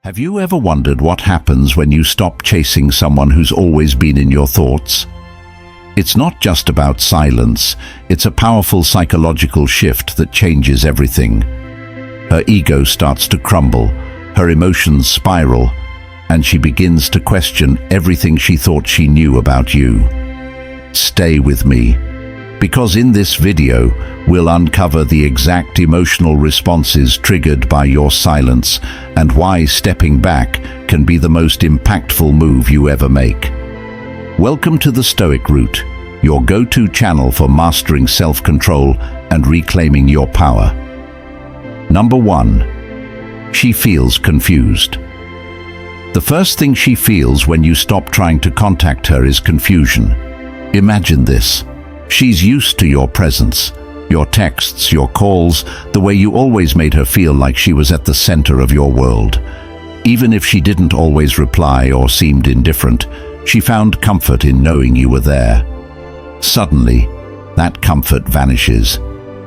Have you ever wondered what happens when you stop chasing someone who's always been in your thoughts? It's not just about silence, it's a powerful psychological shift that changes everything. Her ego starts to crumble, her emotions spiral, and she begins to question everything she thought she knew about you. Stay with me, because in this video, we'll uncover the exact emotional responses triggered by your silence and why stepping back can be the most impactful move you ever make. Welcome to the Stoic Route, your go-to channel for mastering self-control and reclaiming your power. Number 1. She feels confused. The first thing she feels when you stop trying to contact her is confusion. Imagine this. She's used to your presence, your texts, your calls, the way you always made her feel like she was at the center of your world. Even if she didn't always reply or seemed indifferent, she found comfort in knowing you were there. Suddenly, that comfort vanishes.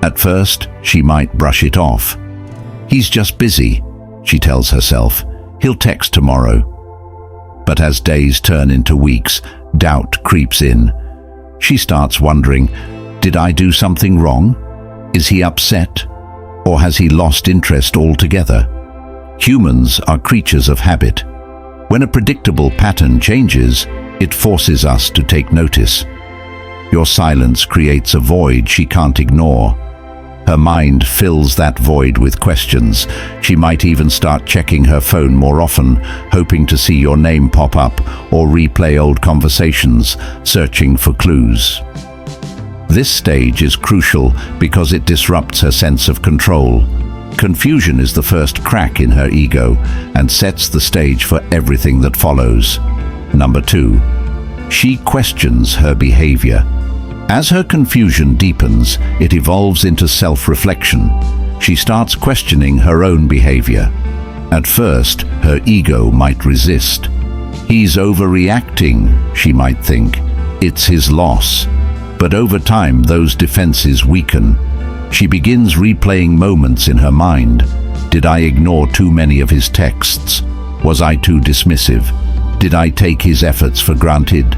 At first, she might brush it off. "He's just busy," she tells herself. "He'll text tomorrow." But as days turn into weeks, doubt creeps in. She starts wondering, did I do something wrong? Is he upset? Or has he lost interest altogether? Humans are creatures of habit. When a predictable pattern changes, it forces us to take notice. Your silence creates a void she can't ignore. Her mind fills that void with questions. She might even start checking her phone more often, hoping to see your name pop up or replay old conversations, searching for clues. This stage is crucial because it disrupts her sense of control. Confusion is the first crack in her ego and sets the stage for everything that follows. Number 2. She questions her behavior. As her confusion deepens, it evolves into self-reflection. She starts questioning her own behavior. At first, her ego might resist. "He's overreacting," she might think. "It's his loss." But over time, those defenses weaken. She begins replaying moments in her mind. Did I ignore too many of his texts? Was I too dismissive? Did I take his efforts for granted?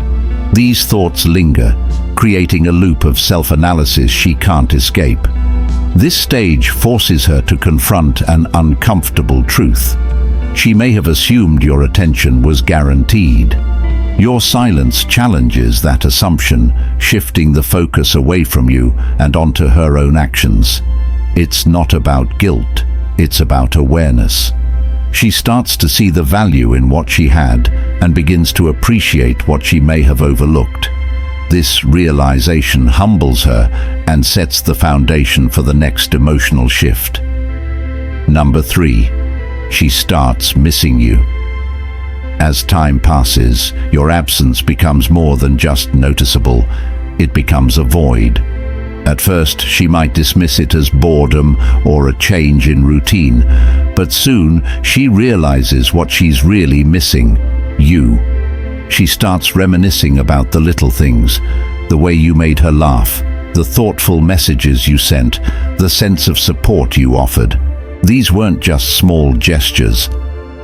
These thoughts linger, creating a loop of self-analysis she can't escape. This stage forces her to confront an uncomfortable truth. She may have assumed your attention was guaranteed. Your silence challenges that assumption, shifting the focus away from you and onto her own actions. It's not about guilt, it's about awareness. She starts to see the value in what she had and begins to appreciate what she may have overlooked. This realization humbles her and sets the foundation for the next emotional shift. Number 3. She starts missing you. As time passes, your absence becomes more than just noticeable. It becomes a void. At first, she might dismiss it as boredom or a change in routine, but soon she realizes what she's really missing: you. She starts reminiscing about the little things, the way you made her laugh, the thoughtful messages you sent, the sense of support you offered. These weren't just small gestures.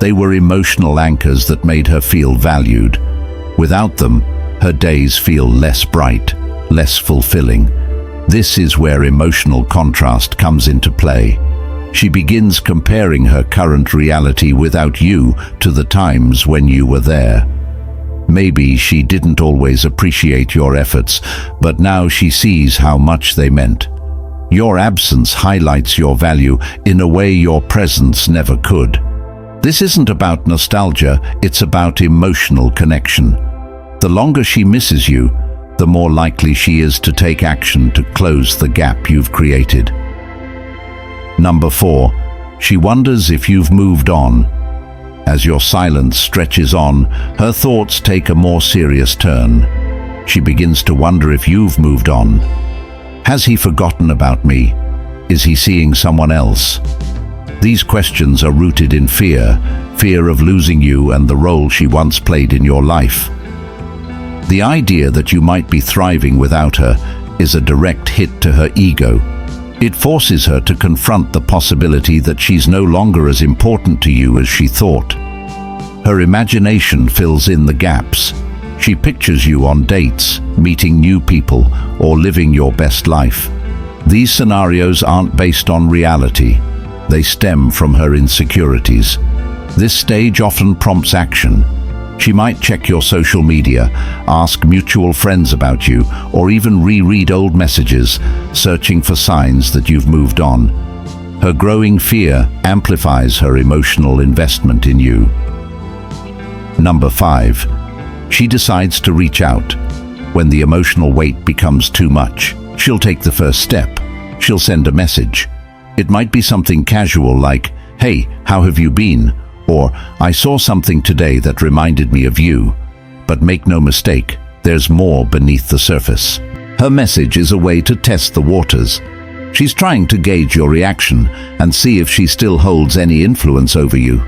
They were emotional anchors that made her feel valued. Without them, her days feel less bright, less fulfilling. This is where emotional contrast comes into play. She begins comparing her current reality without you to the times when you were there. Maybe she didn't always appreciate your efforts, but now she sees how much they meant. Your absence highlights your value in a way your presence never could. This isn't about nostalgia, it's about emotional connection. The longer she misses you, the more likely she is to take action to close the gap you've created. Number 4. She wonders if you've moved on. As your silence stretches on, her thoughts take a more serious turn. She begins to wonder if you've moved on. Has he forgotten about me? Is he seeing someone else? These questions are rooted in fear of losing you and the role she once played in your life. The idea that you might be thriving without her is a direct hit to her ego. It forces her to confront the possibility that she's no longer as important to you as she thought. Her imagination fills in the gaps. She pictures you on dates, meeting new people, or living your best life. These scenarios aren't based on reality. They stem from her insecurities. This stage often prompts action. She might check your social media, ask mutual friends about you, or even reread old messages, searching for signs that you've moved on. Her growing fear amplifies her emotional investment in you. Number 5. She decides to reach out. When the emotional weight becomes too much, she'll take the first step. She'll send a message. It might be something casual like, "Hey, how have you been?" Or, "I saw something today that reminded me of you." But make no mistake, there's more beneath the surface. Her message is a way to test the waters. She's trying to gauge your reaction and see if she still holds any influence over you.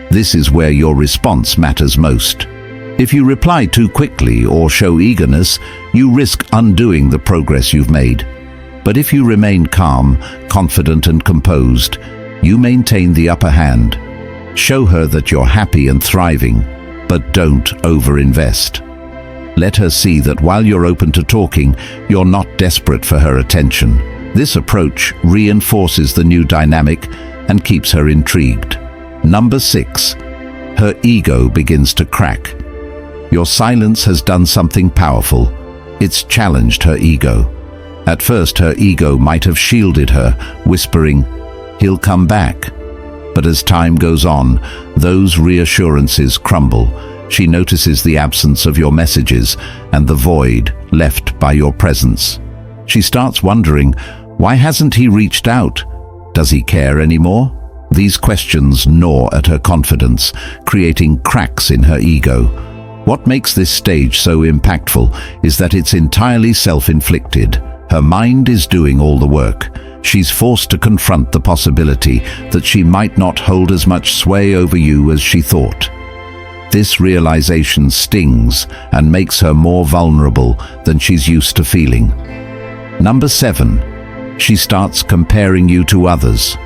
This is where your response matters most. If you reply too quickly or show eagerness, you risk undoing the progress you've made. But if you remain calm, confident and composed, you maintain the upper hand. Show her that you're happy and thriving, but don't overinvest. Let her see that while you're open to talking, you're not desperate for her attention. This approach reinforces the new dynamic and keeps her intrigued. Number 6. Her ego begins to crack. Your silence has done something powerful. It's challenged her ego. At first, her ego might have shielded her, whispering, "He'll come back." But as time goes on, those reassurances crumble. She notices the absence of your messages and the void left by your presence. She starts wondering, why hasn't he reached out? Does he care anymore? These questions gnaw at her confidence, creating cracks in her ego. What makes this stage so impactful is that it's entirely self-inflicted. Her mind is doing all the work. She's forced to confront the possibility that she might not hold as much sway over you as she thought. This realization stings and makes her more vulnerable than she's used to feeling. Number 7. She starts comparing you to others.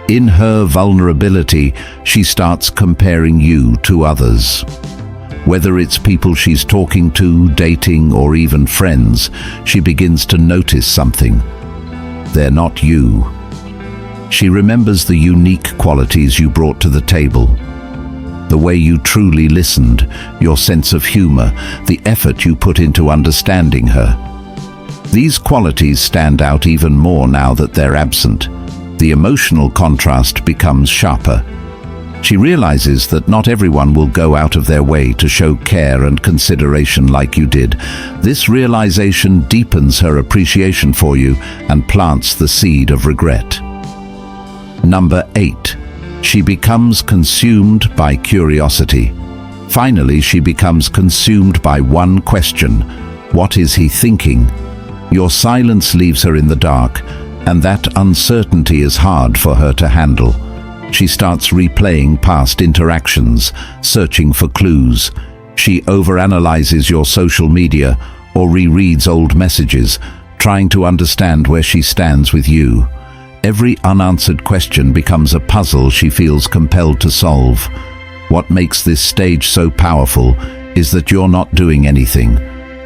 In her vulnerability, she starts comparing you to others. Whether it's people she's talking to, dating, or even friends, she begins to notice something. They're not you. She remembers the unique qualities you brought to the table. The way you truly listened, your sense of humor, the effort you put into understanding her. These qualities stand out even more now that they're absent. The emotional contrast becomes sharper. She realizes that not everyone will go out of their way to show care and consideration like you did. This realization deepens her appreciation for you and plants the seed of regret. Number 8. She becomes consumed by curiosity. Finally, she becomes consumed by one question. What is he thinking? Your silence leaves her in the dark, and that uncertainty is hard for her to handle. She starts replaying past interactions, searching for clues. She overanalyzes your social media or rereads old messages, trying to understand where she stands with you. Every unanswered question becomes a puzzle she feels compelled to solve. What makes this stage so powerful is that you're not doing anything.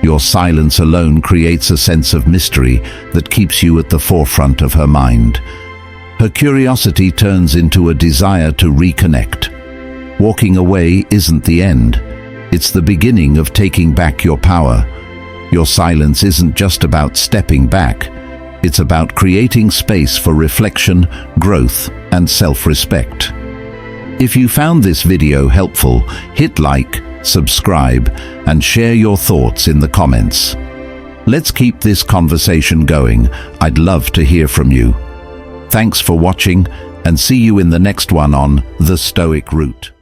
Your silence alone creates a sense of mystery that keeps you at the forefront of her mind. Her curiosity turns into a desire to reconnect. Walking away isn't the end. It's the beginning of taking back your power. Your silence isn't just about stepping back. It's about creating space for reflection, growth, and self-respect. If you found this video helpful, hit like, subscribe, and share your thoughts in the comments. Let's keep this conversation going. I'd love to hear from you. Thanks for watching, and see you in the next one on The Stoic Route.